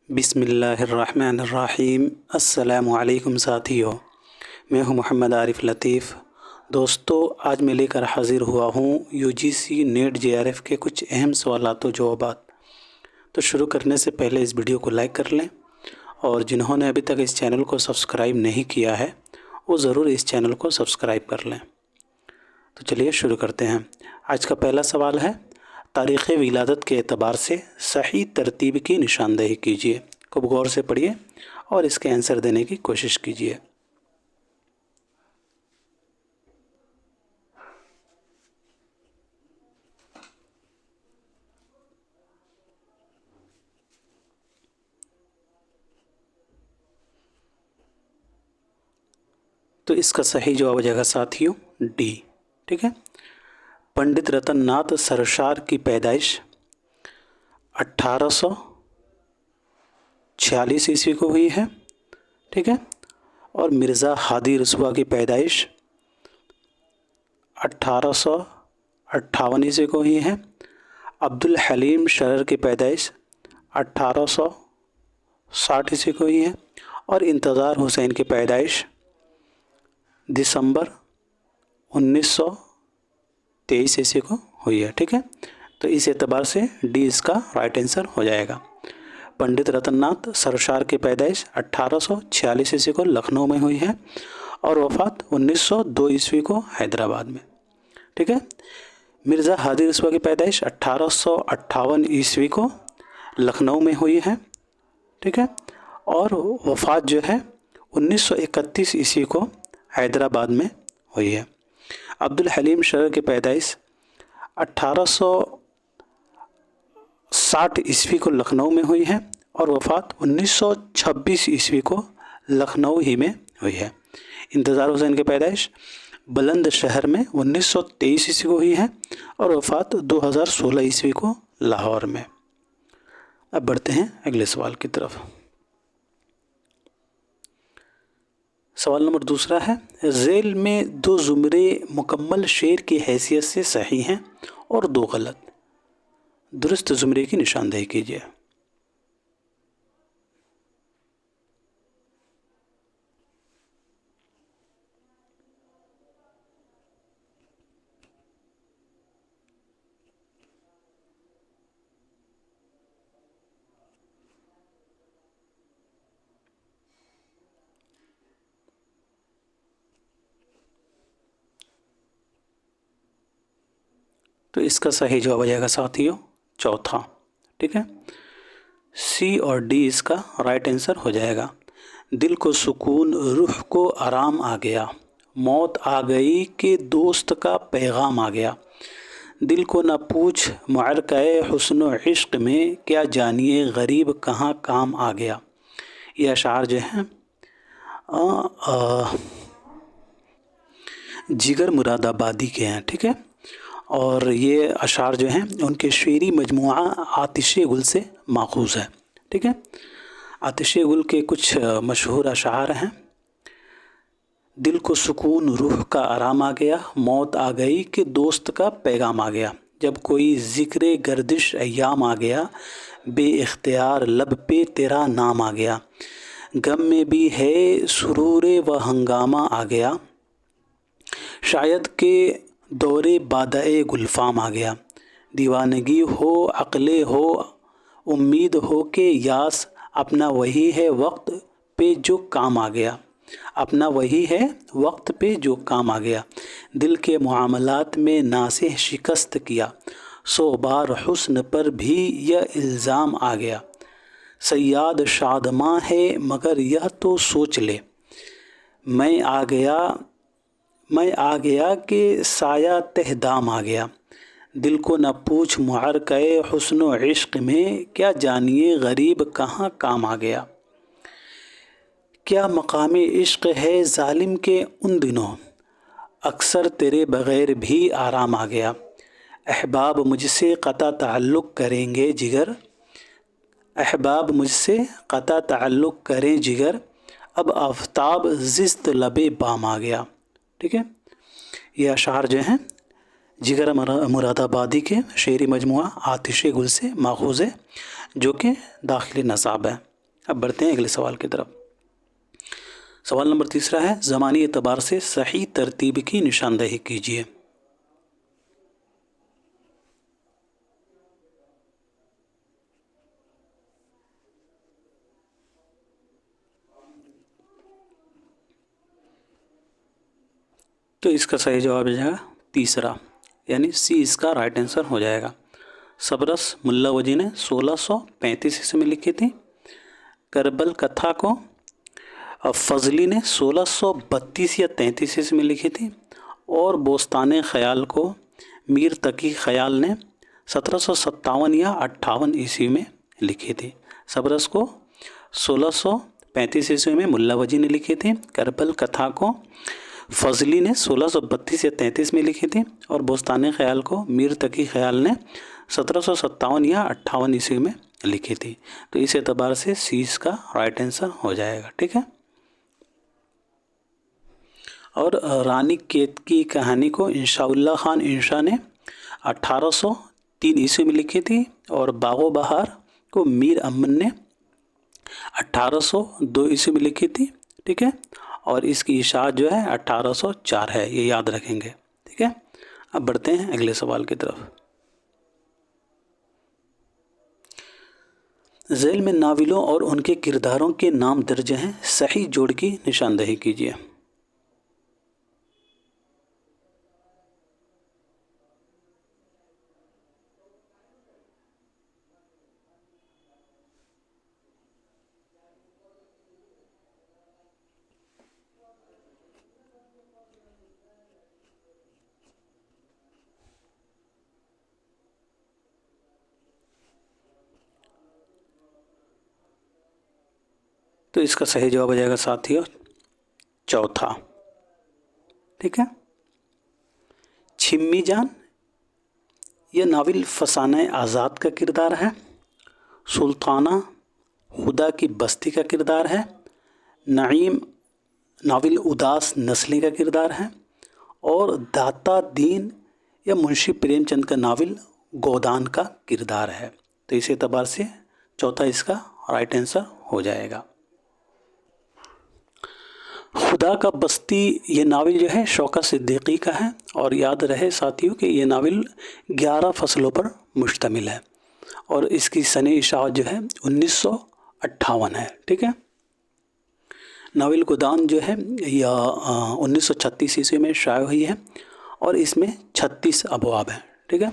बिस्मिल्लाहिर्रहमानिर्रहीम। अस्सलामु अलैकुम साथियों, मैं हूं मोहम्मद आरिफ लतीफ़। दोस्तों, आज मैं लेकर हाज़िर हुआ हूं यूजीसी नेट जेआरएफ के कुछ अहम सवालात व जवाबात। तो शुरू करने से पहले इस वीडियो को लाइक कर लें और जिन्होंने अभी तक इस चैनल को सब्सक्राइब नहीं किया है वो ज़रूर इस चैनल को सब्सक्राइब कर लें। तो चलिए शुरू करते हैं। आज का पहला सवाल है, तारीख़ विलादत के एतबार से सही तरतीब की निशानदेही कीजिए। खूब गौर से पढ़िए और इसके आंसर देने की कोशिश कीजिए। तो इसका सही जवाब हो जाएगा साथियों डी। ठीक है। पंडित रतन नाथ सरशार की पैदाइश 1846 ईस्वी को हुई है। ठीक है। और मिर्ज़ा हादी रसुआ की पैदाइश 1858 ईस्वी को हुई है। अब्दुल हलीम शरर की पैदाइश 1860 ईस्वी को हुई है। और इंतज़ार हुसैन की पैदाइश दिसंबर 1923 ईस्वी को हुई है। ठीक है। तो इस एतबार से डी इसका राइट आंसर हो जाएगा। पंडित रतननाथ सरशार की पैदाइश 1846 ईस्वी को लखनऊ में हुई है और वफ़ात 1902 ईस्वी को हैदराबाद में। ठीक है। मिर्ज़ा हादी रसुआ की पैदाइश 1858 ईस्वी को लखनऊ में हुई है। ठीक है। और वफ़ात जो है 1931 ईस्वी को हैदराबाद में हुई है। अब्दुल हलीम शरर की पैदाइश 1860 ईस्वी को लखनऊ में हुई है और वफ़ात 1926 ईस्वी को लखनऊ ही में हुई है। इंतज़ार हुसैन की पैदाइश बुलंद शहर में 1923 ईस्वी को हुई है और वफ़ात 2016 ईस्वी को लाहौर में। अब बढ़ते हैं अगले सवाल की तरफ। सवाल नंबर दूसरा है, ज़ेल में दो ज़ुमरे मुकम्मल शेर की हैसियत से सही हैं और दो गलत। दुरुस्त ज़ुमरे की निशानदेही कीजिए। तो इसका सही जवाब आ जाएगा साथियों चौथा। ठीक है। सी और डी इसका राइट आंसर हो जाएगा। दिल को सुकून, रूह को आराम आ गया, मौत आ गई कि दोस्त का पैगाम आ गया। दिल को न पूछ मुअरक़े हुस्न इश्क़ में, क्या जानिए गरीब कहाँ काम आ गया। ये अशार जो हैं जिगर मुरादाबादी के हैं। ठीक है। और ये अशार जो हैं उनके शेरी मजमुआ आतिशे गुल से माखूज़ है। ठीक है। आतिशे गुल के कुछ मशहूर अशार हैं। दिल को सुकून, रूह का आराम आ गया, मौत आ गई कि दोस्त का पैगाम आ गया। जब कोई ज़िक्र गर्दिश अय्याम आ गया, बे इख्तियार लब पे तेरा नाम आ गया। गम में भी है सुरूर व हंगामा आ गया, शायद के दौरे बादए गुलफाम आ गया। दीवानगी हो, अक़ले हो, उम्मीद हो के यास, अपना वही है वक्त पे जो काम आ गया। अपना वही है वक्त पे जो काम आ गया। दिल के मुआमलात में नासे शिकस्त किया, 100 बार हुस्न पर भी यह इल्ज़ाम आ गया। सयाद शादमां है मगर यह तो सोच ले, मैं आ गया कि साया तहदाम आ गया। दिल को न पूछ मुअरक़े हुस्न इश्क़ में, क्या जानिए गरीब कहाँ काम आ गया। क्या मकाम इश्क़ है ज़ालिम के उन दिनों, अक्सर तेरे बग़ैर भी आराम आ गया। अहबाब मुझसे क़ता ताल्लुक़ करेंगे जिगर, अहबाब मुझसे क़ता ताल्लुक़ करें जिगर, अब आफ़ताब ज़िस्त लबे बाम आ गया। ठीक है। ये अशार जो हैं जिगर मुरादाबादी के शेरी मजमुआ आतिशे गुल से माखूज़ है, जो कि दाखिली नसाब है। अब बढ़ते हैं अगले सवाल की तरफ। सवाल नंबर तीसरा है, ज़मानी एतबार से सही तरतीब की निशानदेही कीजिए। तो इसका सही जवाब हो जाएगा तीसरा, यानी सी इसका राइट आंसर हो जाएगा। सबरस मुल्ला वजी ने 1635 ईस्वी में लिखी थी। करबल कथा को फजली ने 1632 या 33 ईस्वी में लिखी थी। और बोस्तान ख़याल को मीर तकी ख़याल ने 1757 या 58 ईस्वी में लिखी थी। सबरस को 1635 ईस्वी में मुल्ला वजी ने लिखी थी। करबल कथा को फजली ने 1632 या 33 में लिखी थी। और बोस्तान ख़याल को मीर तकी ख़याल ने 1757 या 58 ईस्वी में लिखी थी। तो इस एतबार से सी इसका राइट आंसर हो जाएगा। ठीक है। और रानी केत की कहानी को इंशाउल्लाह खान इंशा ने 1803 ईस्वी में लिखी थी। और बागो बहार को मीर अमन ने 1802 ईस्वी में लिखी थी। ठीक है। और इसकी इशाअत जो है 1804 है, ये याद रखेंगे। ठीक है। अब बढ़ते हैं अगले सवाल की तरफ। ज़ैल में नावलों और उनके किरदारों के नाम दर्ज हैं, सही जोड़ की निशानदेही कीजिए। तो इसका सही जवाब हो जाएगा साथियों चौथा। ठीक है। छिम्मी जान ये नावल फसाना आज़ाद का किरदार है। सुल्ताना खुदा की बस्ती का किरदार है। नईम नावल उदास नस्ली का किरदार है। और दाता दीन या मुंशी प्रेमचंद का नावल गोदान का किरदार है। तो इस एतबार से चौथा इसका राइट आंसर हो जाएगा। खुदा का बस्ती ये नावल जो है शौकत सिद्दीकी का है। और याद रहे साथियों कि ये नावल 11 फसलों पर मुश्तमिल है। और इसकी सने इशाअत जो है 1958 है। ठीक है। नावल गोदान जो है या 1936 ईस्वी में शाया हुई है। और इसमें 36 अबवाब हैं। ठीक है।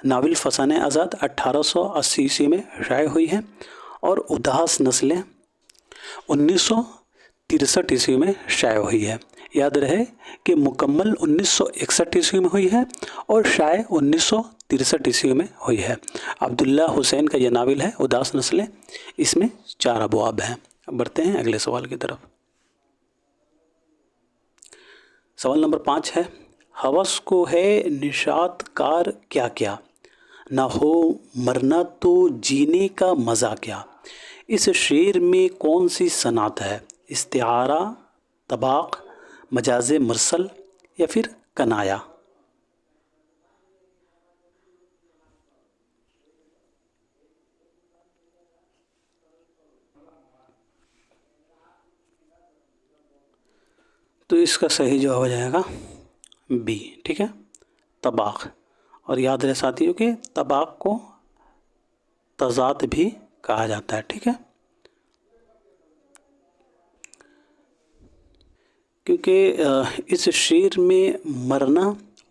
नावल फसाने आज़ाद 1880 ईस्वी में शाया हुई है। और उदास नस्लें 1963 ईस्वी में शाया हुई है। याद रहे कि मुकम्मल 1961 ईस्वी में हुई है और शाया 1963 ईस्वी में हुई है। अब्दुल्ला हुसैन का यह नावल है उदास नस्लें। इसमें 4 अबवाब हैं। अब बढ़ते हैं अगले सवाल की तरफ। सवाल नंबर 5 है, हवस को है निशात कार क्या क्या, ना हो मरना तो जीने का मज़ा क्या। इस शेर में कौन सी सनात है, इस्तिआरा, तबाक, मजाज मुरसल या फिर कनाया। तो इसका सही जवाब हो जाएगा बी। ठीक है, तबाक। और याद रहे साथियों कि तबाक को तज़ात भी कहा जाता है। ठीक है, क्योंकि इस शेर में मरना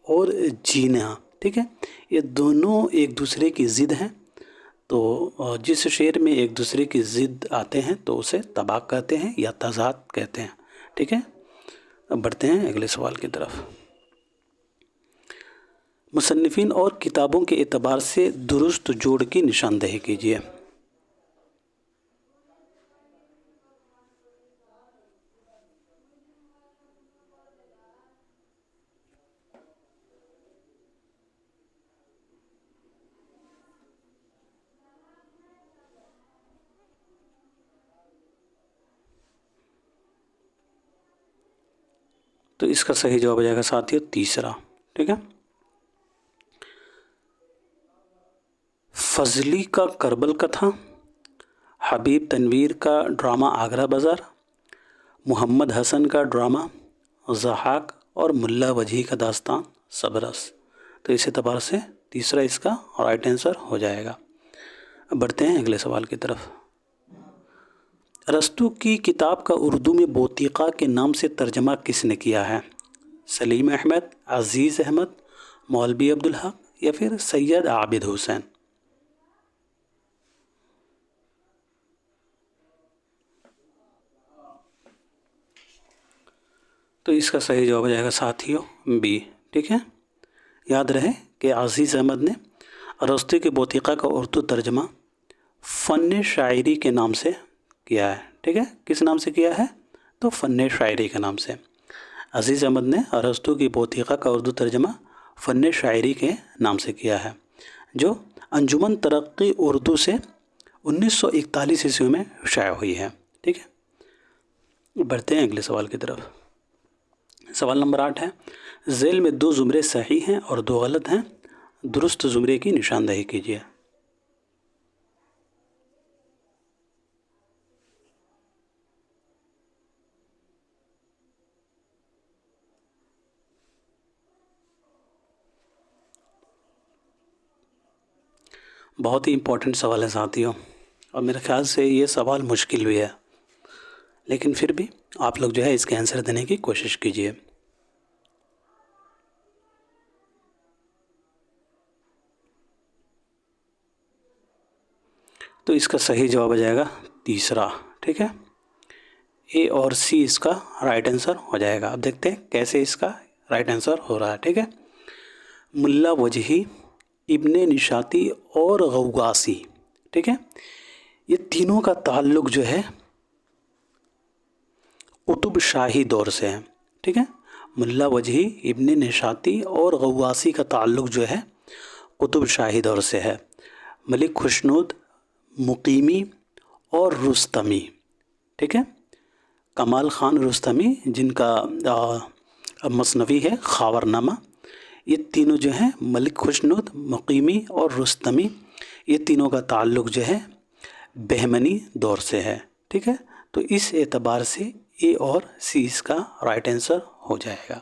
और जीना, ठीक है, ये दोनों एक दूसरे की ज़िद हैं। तो जिस शेर में एक दूसरे की ज़िद आते हैं तो उसे तबाक कहते हैं या तज़ात कहते हैं। ठीक है, अब बढ़ते हैं अगले सवाल की तरफ। मुसन्निफ़ीन और किताबों के एतबार से दुरुस्त जोड़ की निशानदेही कीजिए। तो इसका सही जवाब हो जाएगा साथियों तीसरा। ठीक है, फजली का करबल कथा, हबीब तनवीर का ड्रामा आगरा बाज़ार, मोहम्मद हसन का ड्रामा ज़हाक और मुल्ला वजही का दास्तान सबरस। तो इस एतबार से तीसरा इसका राइट आंसर हो जाएगा। अब बढ़ते हैं अगले सवाल की तरफ। अरस्तू की किताब का उर्दू में बोतीक़ा के नाम से तर्जमा किसने किया है? सलीम अहमद, अज़ीज़ अहमद, मौलवी अब्दुल हक या फिर सैयद आबिद हुसैन? तो इसका सही जवाब हो जाएगा साथियों बी। ठीक है, याद रहे कि अज़ीज़ अहमद ने अरस्तू के बोतीक़ा का उर्दू तर्जमा फ़न शायरी के नाम से किया है। ठीक है, किस नाम से किया है? तो फ़न शायरी के नाम से। अज़ीज़ अहमद ने अरस्तू की बोतीक़ा का उर्दू तर्जमा फ़न शायरी के नाम से किया है, जो अंजुमन तरक्की उर्दू से 1941 ईस्वी में शाया हुई है। ठीक है, बढ़ते हैं अगले सवाल की तरफ। सवाल नंबर 8 है, ज़ेल में 2 ज़ुमरे सही हैं और 2 गलत हैं, दुरुस्त ज़ुमरे की निशानदही कीजिए। बहुत ही इम्पोर्टेंट सवाल है साथियों, और मेरे ख्याल से ये सवाल मुश्किल भी है, लेकिन फिर भी आप लोग जो है इसके आंसर देने की कोशिश कीजिए। तो इसका सही जवाब हो जाएगा तीसरा। ठीक है, ए और सी इसका राइट आंसर हो जाएगा। अब देखते हैं कैसे इसका राइट आंसर हो रहा है। ठीक है, मुल्ला वजही, इब्ने निशाती और गौगासी। ठीक है, ये तीनों का ताल्लुक़ जो है कुतुब शाही दौर से है। ठीक है, मुल्ला वजही, इब्ने निशाती और गौगासी का ताल्लुक़ जो है कुतुब शाही दौर से है। मलिक खुशनुद, मुकीमी और रुस्तमी। ठीक है, कमाल ख़ान रुस्तमी जिनका मसनवी है खावरनामा, ये तीनों जो हैं मलिक खुशनुद, मुकीमी और रुस्तमी, ये तीनों का ताल्लुक़ जो है बहमनी दौर से है। ठीक है, तो इस एतबार से ए और सी इसका राइट आंसर हो जाएगा।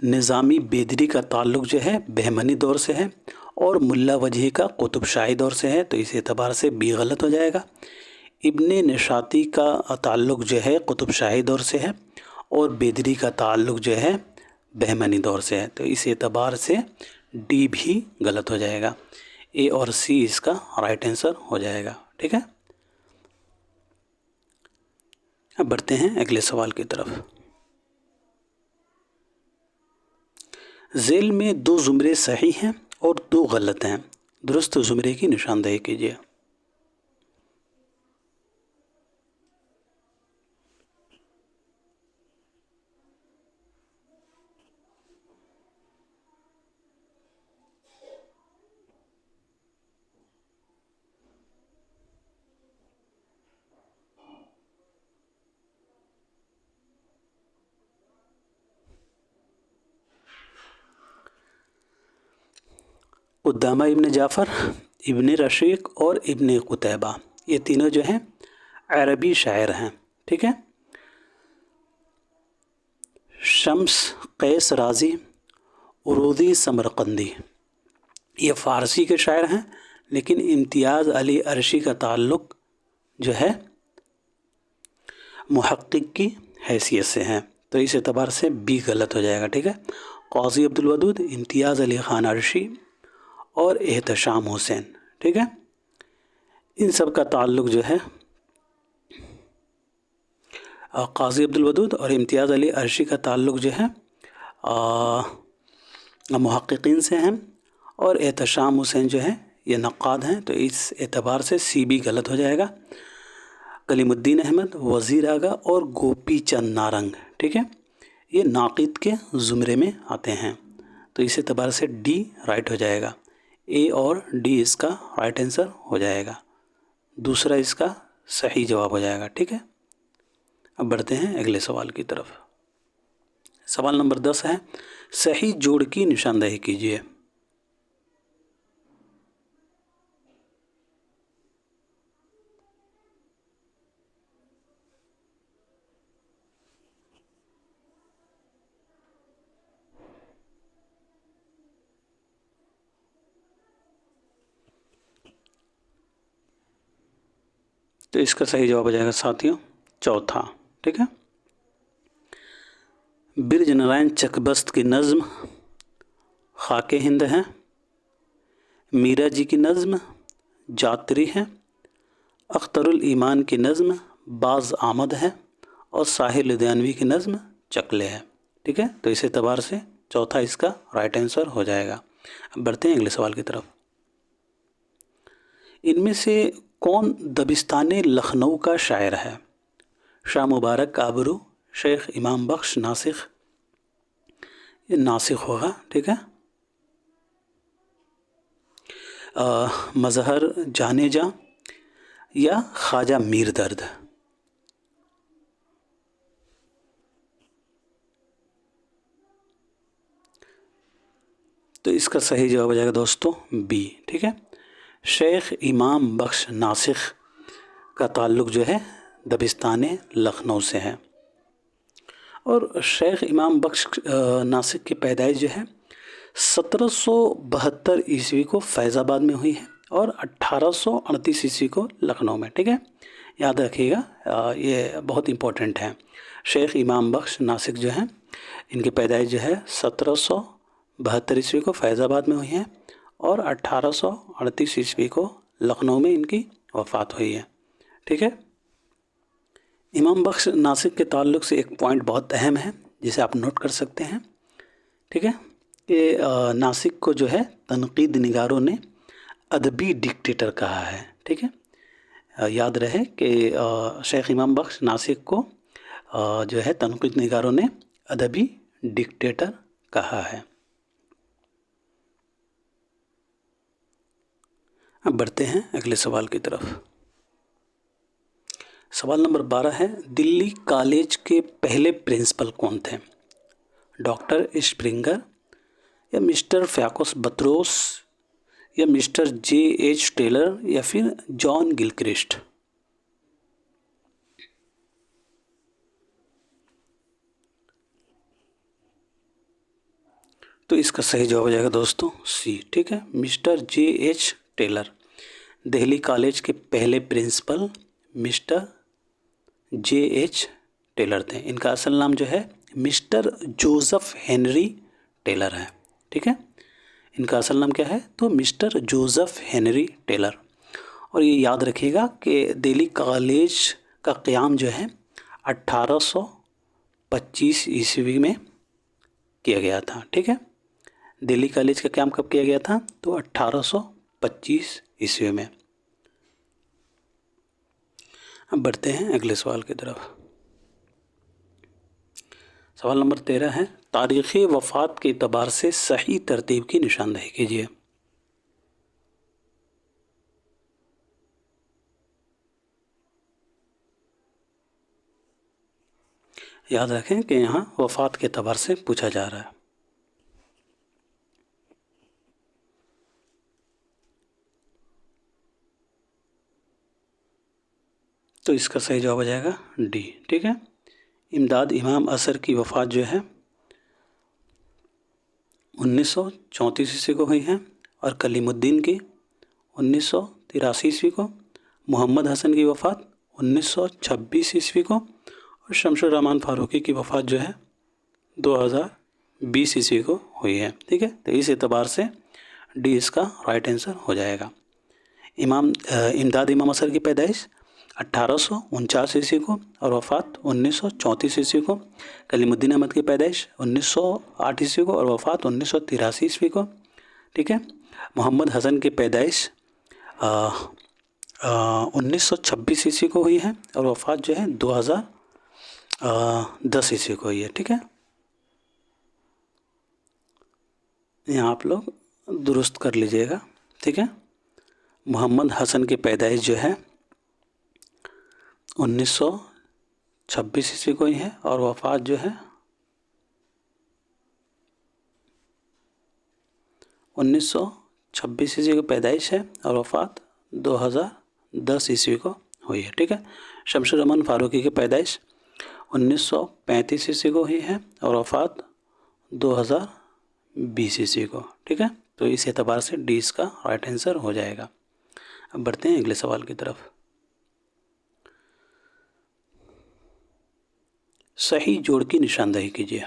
निज़ामी बेदरी का ताल्लुक़ जो है बहमनी दौर से है और मुल्ला वजही का कुतुब शाही दौर से है, तो इस एतबार से बी गलत हो जाएगा। इब्ने निशाती का ताल्लुक़ जो है कुतुब शाही दौर से है और बेदरी का ताल्लुक़ जो है बहमनी दौर से है, तो इस एतबार से डी भी गलत हो जाएगा। ए और सी इसका राइट आंसर हो जाएगा। ठीक है, अब बढ़ते हैं अगले सवाल की तरफ। ज़ेल में 2 ज़ुमरे सही हैं और 2 गलत हैं, दुरुस्त ज़ुमरे की निशानदही कीजिए। उद्दामा इब्न जाफ़र, इब्न रशीक और इब्न कुतैबा, ये तीनों जो हैं अरबी शायर हैं। ठीक है, शम्स कैस राज़ी, उरूदी समरकंदी, ये फ़ारसी के शायर हैं, लेकिन इम्तियाज़ अली अरशी का ताल्लुक़ जो है मुहक्किक की हैसियत से हैं, तो इस एतबार से बी गलत हो जाएगा। ठीक है, क़ाज़ी अब्दुल वदूद, इम्तियाज़ अली ख़ान अरशी और एहतशाम हुसैन। ठीक है, इन सब का ताल्लुक़ जो है क़ाज़ी अब्दुल वदूद और इम्तियाज़ अली अरशी का ताल्लुक़ जो है मुहक्किकीन से हैं, और एहतशाम हुसैन जो है ये नक़ाद हैं, तो इस एतबार से सी बी गलत हो जाएगा। कलीमुद्दीन अहमद, वज़ीर आगा और गोपी चंद नारंग, ठीक है, ये नाक़िद के ज़ुमरे में आते हैं, तो इस एतबार से डी राइट हो जाएगा। ए और डी इसका राइट आंसर हो जाएगा, दूसरा इसका सही जवाब हो जाएगा। ठीक है, अब बढ़ते हैं अगले सवाल की तरफ। सवाल नंबर 10 है, सही जोड़ की निशानदही कीजिए। تو اس کا صحیح جواب ہو جائے گا ساتھیوں چوتھا، ٹھیک ہے۔ برج نارائن چکبست کی نظم خاک ہند ہے، میرا جی کی نظم جاتری ہے، اختر الایمان کی نظم باز آمد ہے، اور ساحل لدھیانوی کی نظم چکلے ہے، ٹھیک ہے۔ تو اس اعتبار سے چوتھا اس کا رائٹ آنسر ہو جائے گا۔ اب بڑھتے ہیں اگلے سوال کی طرف۔ ان میں سے کون دبستان لکھنؤ کا شاعر ہے؟ شاہ مبارک کابرو، شیخ امام بخش ناسخ، یہ ناسخ ہوگا، ٹھیک ہے، مظہر جانے جا یا خواجہ میر درد۔ تو اس کا صحیح جواب ہو جائے گا دوستو بی، ٹھیک ہے۔ شیخ امام بخش ناسخ کا تعلق جو ہے دبستان لکھنؤ سے ہے، اور شیخ امام بخش ناسخ کی پیدائش جو ہے 1772 عیسوی کو فیض آباد میں ہوئی ہے، اور 1838 عیسوی کو لکھنؤ میں، ٹھیک ہے۔ یاد رکھیے گا، یہ بہت امپورٹنٹ ہے۔ شیخ امام بخش ناسخ جو ہیں ان کی پیدائش جو ہے 1772 عیسوی کو فیض آباد میں ہوئی ہے، اور 1838 عیسوی کو لکھنؤ میں ان کی وفات ہوئی ہے، ٹھیک ہے۔ امام بخش ناسخ کے تعلق سے ایک پوائنٹ بہت اہم ہے جسے آپ نوٹ کر سکتے ہیں، ٹھیک ہے، کہ ناسخ کو جو ہے تنقید نگاروں نے ادبی ڈکٹیٹر کہا ہے، ٹھیک ہے۔ یاد رہے کہ شیخ امام بخش ناسخ کو جو ہے تنقید نگاروں نے ادبی ڈکٹیٹر کہا ہے۔ اب بڑھتے ہیں اگلے سوال کی طرف۔ سوال نمبر 12 ہے، دلی کالج کے پہلے پرنسپل کون تھے؟ ڈاکٹر اسپرنگر یا مسٹر فیاکوس بطروس یا مسٹر جے ایچ ٹیلر یا پھر جان گلکرسٹ؟ تو اس کا صحیح جواب ہو جائے گا دوستوں سی، ٹھیک ہے، Mr J H Taylor. Delhi college کے پہلے principal Mr J H Taylor تھے۔ ان کا اصل نام جو ہے مسٹر جوزف ہنری ٹیلر ہے، ٹھیک ہے۔ ان کا اصل نام کیا ہے؟ تو مسٹر جوزف ہنری ٹیلر۔ اور یہ یاد رکھیے گا کہ دہلی کالج کا قیام جو ہے 1825 عیسوی میں کیا گیا تھا، ٹھیک ہے۔ دہلی کالج کا قیام کب کیا گیا تھا؟ تو 1825 عیسوی میں۔ اب بڑھتے ہیں اگلے سوال کی طرف۔ سوال نمبر 13 ہے، تاریخ وفات کے اعتبار سے صحیح ترتیب کی نشاندہی کیجیے۔ یاد رکھیں کہ یہاں وفات کے اعتبار سے پوچھا جا رہا ہے۔ تو اس کا صحیح جواب ہو جائے گا ڈی، ٹھیک ہے۔ امداد امام اثر کی وفات جو ہے 1934 عیسوی کو ہوئی ہے، اور کلیم الدین کی 1983 عیسوی کو، محمد حسن کی وفات 1926 عیسوی کو، اور شمس الرحمن فاروقی کی وفات جو ہے 2020 عیسوی کو ہوئی ہے، ٹھیک ہے۔ تو اس اعتبار سے ڈی اس کا رائٹ آنسر ہو جائے گا۔ امداد امام اثر کی پیدائش 1849 عیسوی کو اور وفات 1934 عیسوی کو، کلیم الدین احمد کی پیدائش 1908 عیسوی کو اور وفات 1983 عیسوی کو، ٹھیک ہے۔ محمد حسن کی پیدائش 1926 عیسوی کو ہوئی ہے، اور وفات جو ہے 2010 عیسوی کو ہوئی ہے، ٹھیک ہے۔ یہاں آپ لوگ درست کر لیجئے گا، ٹھیک ہے۔ محمد حسن کی پیدائش جو ہے 1926 عیسوی کو ہی ہے، اور وفات جو ہے 1926 عیسوی کو پیدائش ہے، اور وفات 2010 عیسوی کو ہوئی ہے، ٹھیک ہے۔ شمس الرحمن فاروقی کی پیدائش 1935 عیسوی کو ہوئی ہے، اور وفات 2020 عیسوی کو، ٹھیک ہے۔ تو اس اعتبار سے ڈی اس کا رائٹ آنسر ہو جائے گا۔ اب بڑھتے ہیں اگلے سوال کی طرف۔ सही जोड़ की निशानदेही कीजिए।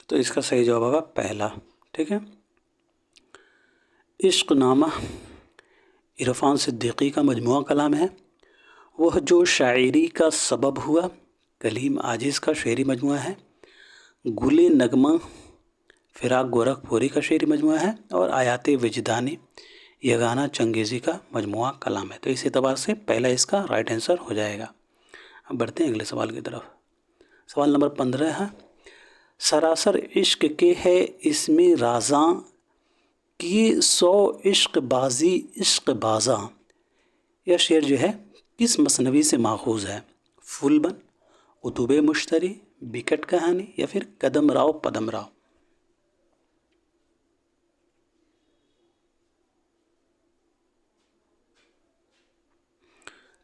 तो इसका सही जवाब होगा पहला। ठीक है। इश्क नामा इरफान सिद्दीकी का मजमूआ कलाम है। वह जो शायरी का सबब हुआ कलीम आजिज़ का शेरी मजमूआ है। गुले नगमा फ़िराक गोरखपुरी का शेरी मजमूआ है। और आयात विजदानी यगाना चंगेज़ी का मजमूआ कलाम है। तो इस एतबार से पहला इसका राइट आंसर हो जाएगा। अब बढ़ते हैं अगले सवाल की तरफ। सवाल नंबर 15 है, सरासर इश्क के है इसमें राज़ां किए 100 इश्क बाजी इश्क बाज़ा। यह शेर जो है किस मसनवी से माखूज़ है? फूलबन, उतूबे मुश्तरी, बिकट कहानी या फिर कदम राव पदम राव।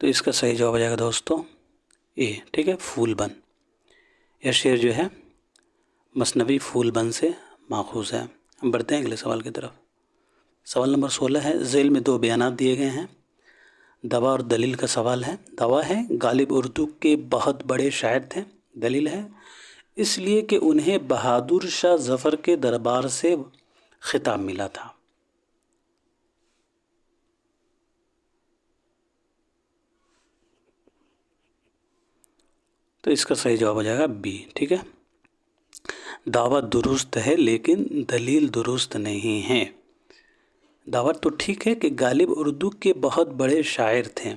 तो इसका सही जवाब हो जाएगा दोस्तों ए। ठीक है, फूलबन। यह शेर जो है मसनवी फूलबन से माखूज़ है। हम बढ़ते हैं अगले सवाल की तरफ। सवाल नंबर 16 है, ज़ेल में 2 बयानात दिए गए हैं। दवा और दलील का सवाल है। दवा है गालिब उर्दू के बहुत बड़े शायर थे। दलील है इसलिए कि उन्हें बहादुर शाह ज़फ़र के दरबार से खिताब मिला था। तो इसका सही जवाब हो जाएगा बी। ठीक है, दावा दुरुस्त है लेकिन दलील दुरुस्त नहीं है। दावा तो ठीक है कि गालिब उर्दू के बहुत बड़े शायर थे,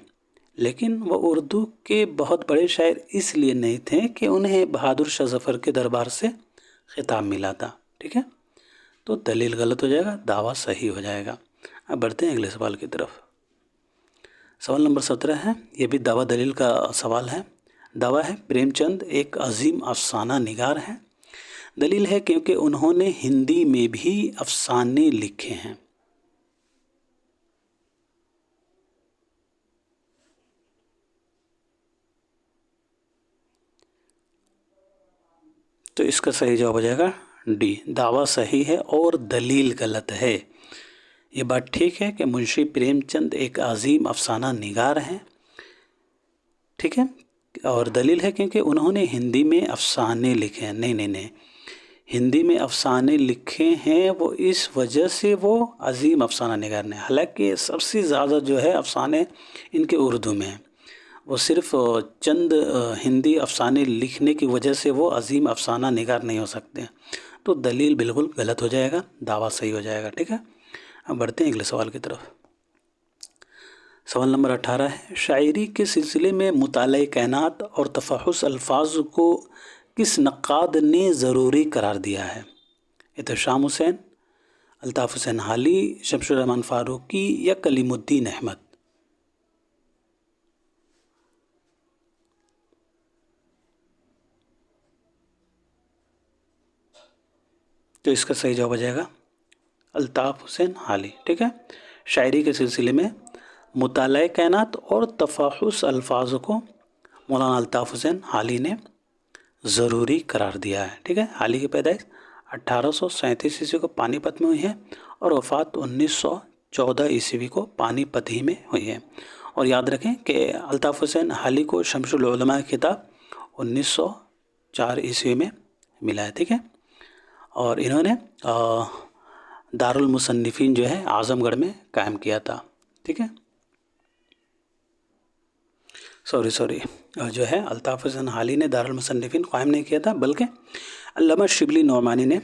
लेकिन वह उर्दू के बहुत बड़े शायर इसलिए नहीं थे कि उन्हें बहादुर शाह ज़फ़र के दरबार से खिताब मिला था। ठीक है, तो दलील गलत हो जाएगा, दावा सही हो जाएगा। अब बढ़ते हैं अगले सवाल की तरफ। सवाल नंबर 17 है, ये भी दावा दलील का सवाल है। दावा है प्रेमचंद एक अजीम अफसाना निगार है। दलील है क्योंकि उन्होंने हिंदी में भी अफसाने लिखे हैं। तो इसका सही जवाब हो जाएगा डी। दावा सही है और दलील गलत है। ये बात ठीक है कि मुंशी प्रेमचंद एक अजीम अफसाना निगार हैं। ठीक है, और दलील है क्योंकि उन्होंने हिंदी में अफसाने लिखे हैं। नहीं नहीं नहीं, हिंदी में अफसाने लिखे हैं वो इस वजह से वो अजीम अफसाना निगार ने। हालांकि सबसे ज़्यादा जो है अफसाने इनके उर्दू में हैं। वो सिर्फ चंद हिंदी अफसाने लिखने की वजह से वो अजीम अफसाना निगार नहीं हो सकते। तो दलील बिल्कुल गलत हो जाएगा, दावा सही हो जाएगा। ठीक है, अब बढ़ते हैं अगले सवाल की तरफ। सवाल नंबर 18 है, शायरी के सिलसिले में मुताले कायनात और तफहुस अल्फाज को किस नक्काद ने ज़रूरी करार दिया है? एहतशाम हुसैन, अल्ताफ़ हुसैन हाली, शमशुर रहमान फ़ारूकी या कलीमुद्दीन अहमद। तो इसका सही जवाब हो जाएगा अल्ताफ़ हुसैन हाली। ठीक है, शायरी के सिलसिले में मुताले कायनात और तफहुस अल्फाज को मौलाना अल्ताफ़ हुसैन हाली ने ज़रूरी करार दिया है। ठीक है, हाली की पैदाइश 1837 ईस्वी को पानीपत में हुई है और वफ़ात 1914 ईस्वी को पानीपत ही में हुई है। और याद रखें कि अल्ताफ़ हुसैन हाली को शमसुल उलमा का खिताब 1904 ईस्वी में मिला है। ठीक है, और इन्होंने दारुल मुसन्निफ़ीन जो है आज़मगढ़ में कायम किया था। ठीक है, सॉरी जो है अल्ताफ़ हुसैन हाली ने दारुल मुसन्निफ़ीन कायम नहीं किया था, बल्कि अल्लामा शिबली नौमानी ने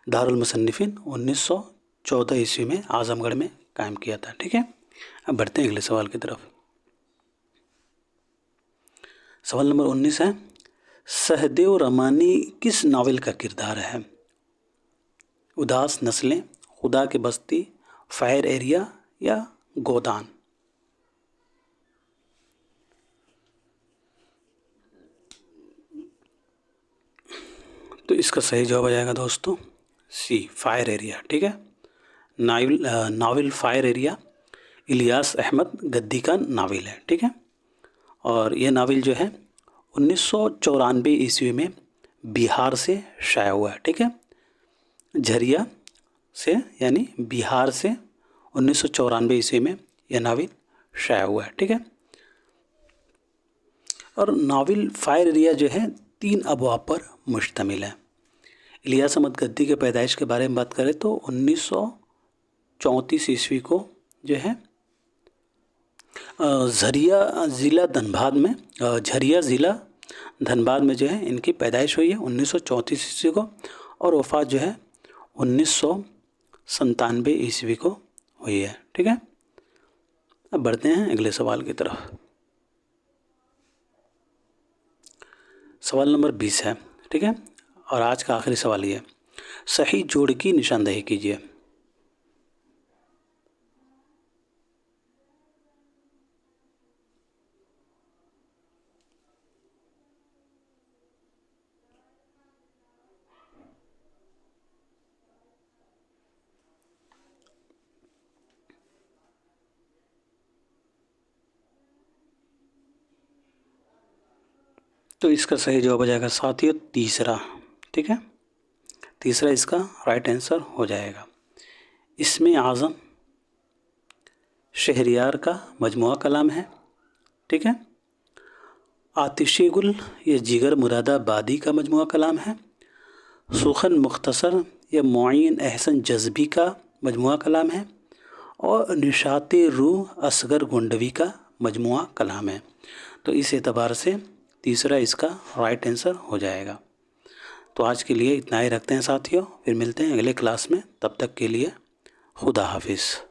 दारुल मुसन्निफ़ीन 1914 ईस्वी में आज़मगढ़ में कायम किया था। ठीक है, अब बढ़ते हैं अगले सवाल की तरफ। सवाल नंबर 19 है, सहदेव रमानी किस नावल का किरदार है? उदास नस्लें, खुदा की बस्ती, फायर एरिया या گودان. تو اس کا صحیح جواب آ جائے گا دوستوں سی، فائر ایریا. ٹھیک ہے، novel fire area Ilyas Ahmad Gaddi کا ناول ہے. ٹھیک ہے، اور یہ ناول جو ہے 1994 عیسوی میں بہار سے شائع ہوا ہے. ٹھیک ہے، جھریا سے یعنی بہار سے 1994 عیسوی میں یہ ناول شائع ہوا ہے. ٹھیک ہے، اور ناول فائر ایریا جو ہے 3 ابواب پر مشتمل ہے. الیاس احمد گدی کے پیدائش کے بارے میں بات کریں تو 1934 عیسوی کو جو ہے جھریا ضلع دھنباد میں جو ہے ان کی پیدائش ہوئی ہے 1934 عیسوی کو، اور وفات جو ہے 1997 عیسوی کو ہوئی ہے. ٹھیک ہے، اب بڑھتے ہیں اگلے سوال کی طرف. سوال نمبر 20 ہے. ٹھیک ہے، اور آج کا آخری سوال یہ ہے، صحیح جوڑ کی نشاندہی کیجیے. تو اس کا صحیح جواب ہو جائے گا ساتھیو تیسرا. ٹھیک ہے، تیسرا اس کا رائٹ آنسر ہو جائے گا. اسم اعظم شہریار کا مجموعہ کلام ہے. ٹھیک ہے، آتش گل یہ جگر مراد آبادی کا مجموعہ کلام ہے. سخن مختصر یہ معین احسن جذبی کا مجموعہ کلام ہے. اور نشاط روح اصغر گنڈوی کا مجموعہ کلام ہے. تو اس اعتبار سے تیسرا اس کا رائٹ آنسر ہو جائے گا. تو آج کے لیے اتنا ہی رکھتے ہیں ساتھیوں، پھر ملتے ہیں اگلے کلاس میں. تب تک کے لیے خدا حافظ.